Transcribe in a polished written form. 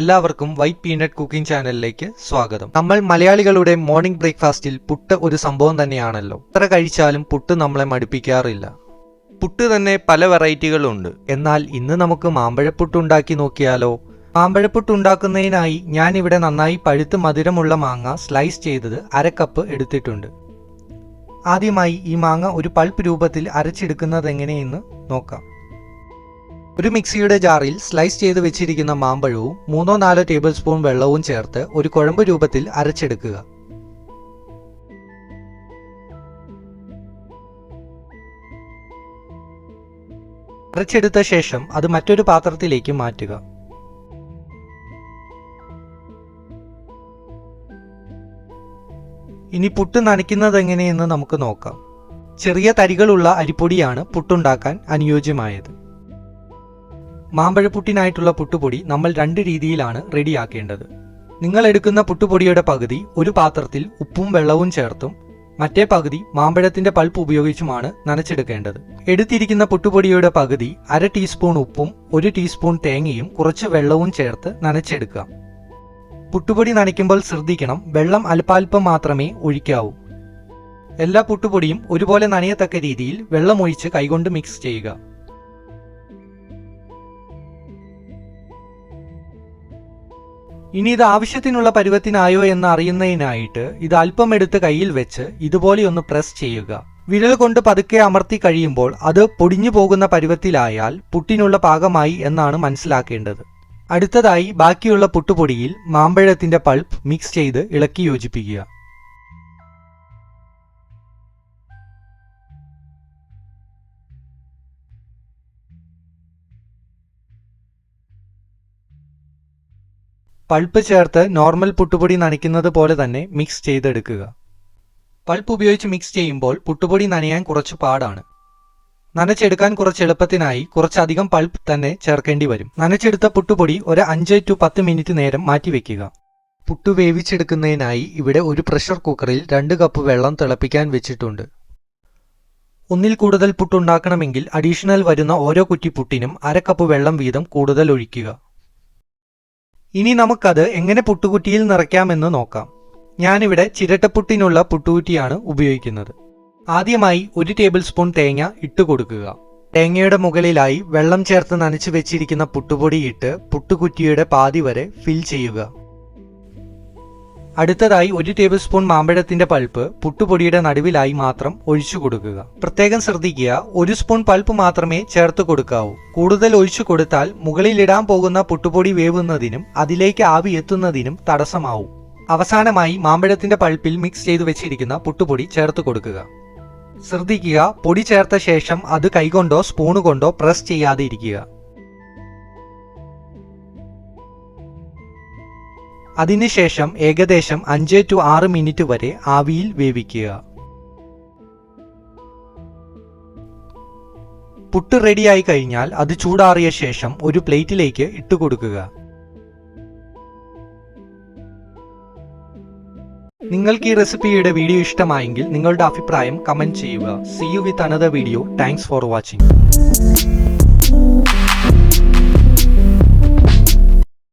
എല്ലാവർക്കും white peanut cooking ചാനലിലേക്ക് സ്വാഗതം. നമ്മൾ മലയാളികളുടെ മോർണിംഗ് ബ്രേക്ക്ഫാസ്റ്റിൽ പുട്ട് ഒരു സംഭവം തന്നെയാണല്ലോ. എത്ര കഴിച്ചാലും പുട്ട് നമ്മളെ മടുപ്പിക്കാറില്ല. പുട്ട് തന്നെ പല വെറൈറ്റികളുണ്ട്. എന്നാൽ ഇന്ന് നമുക്ക് മാമ്പഴപ്പുട്ട് ഉണ്ടാക്കി നോക്കിയാലോ? മാമ്പഴപ്പുട്ട് ഉണ്ടാക്കുന്നതിനായി ഞാനിവിടെ നന്നായി പഴുത്ത് മധുരമുള്ള മാങ്ങ സ്ലൈസ് ചെയ്തത് 1/2 കപ്പ് എടുത്തിട്ടുണ്ട്. ആദ്യമായി ഈ മാങ്ങ ഒരു പൾപ്പ് രൂപത്തിൽ അരച്ചെടുക്കുന്നത് എങ്ങനെയെന്ന് നോക്കാം. ഒരു മിക്സിയുടെ ജാറിൽ സ്ലൈസ് ചെയ്ത് വെച്ചിരിക്കുന്ന മാമ്പഴവും 3-4 ടേബിൾ സ്പൂൺ വെള്ളവും ചേർത്ത് ഒരു കുഴമ്പ് രൂപത്തിൽ അരച്ചെടുക്കുക. അരച്ചെടുത്ത ശേഷം അത് മറ്റൊരു പാത്രത്തിലേക്ക് മാറ്റുക. ഇനി പുട്ട് നനയ്ക്കുന്നത് എങ്ങനെയെന്ന് നമുക്ക് നോക്കാം. ചെറിയ തരികളുള്ള അരിപ്പൊടിയാണ് പുട്ടുണ്ടാക്കാൻ അനുയോജ്യമായത്. മാമ്പഴപ്പുട്ടിനായിട്ടുള്ള പുട്ടുപൊടി നമ്മൾ 2 രീതിയിലാണ് റെഡിയാക്കേണ്ടത്. നിങ്ങൾ എടുക്കുന്ന പുട്ടുപൊടിയുടെ പകുതി ഒരു പാത്രത്തിൽ ഉപ്പും വെള്ളവും ചേർത്തും മറ്റേ പകുതി മാമ്പഴത്തിന്റെ പൾപ്പ് ഉപയോഗിച്ചുമാണ് നനച്ചെടുക്കേണ്ടത്. എടുത്തിരിക്കുന്ന പുട്ടുപൊടിയുടെ പകുതി 1/2 ടീസ്പൂൺ ഉപ്പും 1 ടീസ്പൂൺ തേങ്ങയും കുറച്ച് വെള്ളവും ചേർത്ത് നനച്ചെടുക്കാം. പുട്ടുപൊടി നനയ്ക്കുമ്പോൾ ശ്രദ്ധിക്കണം, വെള്ളം അല്പാൽപ്പം മാത്രമേ ഒഴിക്കാവൂ. എല്ലാ പുട്ടുപൊടിയും ഒരുപോലെ നനയത്തക്ക രീതിയിൽ വെള്ളമൊഴിച്ച് കൈകൊണ്ട് മിക്സ് ചെയ്യുക. ഇനി ഇത് ആവശ്യത്തിനുള്ള പരുവത്തിനായോ എന്ന് അറിയുന്നതിനായിട്ട് ഇത് അല്പം എടുത്ത് കയ്യിൽ വെച്ച് ഇതുപോലെയൊന്ന് പ്രസ് ചെയ്യുക. വിരൽ കൊണ്ട് പതുക്കെ അമർത്തി കഴിയുമ്പോൾ അത് പൊടിഞ്ഞു പോകുന്ന പരുവത്തിലായാൽ പുട്ടിനുള്ള പാകമായി എന്നാണ് മനസ്സിലാക്കേണ്ടത്. അടുത്തതായി ബാക്കിയുള്ള പുട്ടുപൊടിയിൽ മാമ്പഴത്തിന്റെ പൾപ്പ് മിക്സ് ചെയ്ത് ഇളക്കി യോജിപ്പിക്കുക. പൾപ്പ് ചേർത്ത് നോർമൽ പുട്ടുപൊടി നനയ്ക്കുന്നത് പോലെ തന്നെ മിക്സ് ചെയ്തെടുക്കുക. പൾപ്പ് ഉപയോഗിച്ച് മിക്സ് ചെയ്യുമ്പോൾ പുട്ടുപൊടി നനയാൻ കുറച്ച് പാടാണ്. നനച്ചെടുക്കാൻ കുറച്ച് എളുപ്പത്തിനായി കുറച്ചധികം പൾപ്പ് തന്നെ ചേർക്കേണ്ടി വരും. നനച്ചെടുത്ത പുട്ടുപൊടി ഒരു 5 to 10 മിനിറ്റ് നേരം മാറ്റിവെക്കുക. പുട്ടു വേവിച്ചെടുക്കുന്നതിനായി ഇവിടെ ഒരു പ്രഷർ കുക്കറിൽ 2 കപ്പ് വെള്ളം തിളപ്പിക്കാൻ വെച്ചിട്ടുണ്ട്. ഒന്നിൽ കൂടുതൽ പുട്ടുണ്ടാക്കണമെങ്കിൽ അഡീഷണൽ വരുന്ന ഓരോ കുറ്റി പുട്ടിനും 1/2 കപ്പ് വെള്ളം വീതം കൂടുതൽ ഒഴിക്കുക. ഇനി നമുക്കത് എങ്ങനെ പുട്ടുകുറ്റിയിൽ നിറയ്ക്കാമെന്ന് നോക്കാം. ഞാനിവിടെ ചിരട്ടപ്പുട്ടിനുള്ള പുട്ടുകുറ്റിയാണ് ഉപയോഗിക്കുന്നത്. ആദ്യമായി 1 ടേബിൾ സ്പൂൺ തേങ്ങ ഇട്ടുകൊടുക്കുക. തേങ്ങയുടെ മുകളിലായി വെള്ളം ചേർത്ത് നനച്ചു വെച്ചിരിക്കുന്ന പുട്ടുപൊടി ഇട്ട് പുട്ടുകുറ്റിയുടെ പാതി വരെ ഫിൽ ചെയ്യുക. അടുത്തതായി 1 ടേബിൾ സ്പൂൺ മാമ്പഴത്തിന്റെ പൾപ്പ് പുട്ടുപൊടിയുടെ നടുവിലായി മാത്രം ഒഴിച്ചു കൊടുക്കുക. പ്രത്യേകം ശ്രദ്ധിക്കുക, 1 സ്പൂൺ പൾപ്പ് മാത്രമേ ചേർത്ത് കൊടുക്കാവൂ. കൂടുതൽ ഒഴിച്ചു കൊടുത്താൽ മുകളിലിടാൻ പോകുന്ന പുട്ടുപൊടി വേവുന്നതിനും അതിലേക്ക് ആവി എത്തുന്നതിനും തടസ്സമാവും. അവസാനമായി മാമ്പഴത്തിന്റെ പൾപ്പിൽ മിക്സ് ചെയ്തു വെച്ചിരിക്കുന്ന പുട്ടുപൊടി ചേർത്ത് കൊടുക്കുക. ശ്രദ്ധിക്കുക, പൊടി ചേർത്ത ശേഷം അത് കൈകൊണ്ടോ സ്പൂണ് കൊണ്ടോ പ്രസ് ചെയ്യാതെ ഇരിക്കുക. അതിനുശേഷം ഏകദേശം 5 to 6 മിനിറ്റ് വരെ ആവിയിൽ വേവിക്കുക. പുട്ട് റെഡിയായി കഴിഞ്ഞാൽ അത് ചൂടാറിയ ശേഷം ഒരു പ്ലേറ്റിലേക്ക് ഇട്ടുകൊടുക്കുക. നിങ്ങൾക്ക് ഈ റെസിപ്പിയുടെ വീഡിയോ ഇഷ്ടമായെങ്കിൽ നിങ്ങളുടെ അഭിപ്രായം കമന്റ് ചെയ്യുക. See you with another video. Thanks for watching.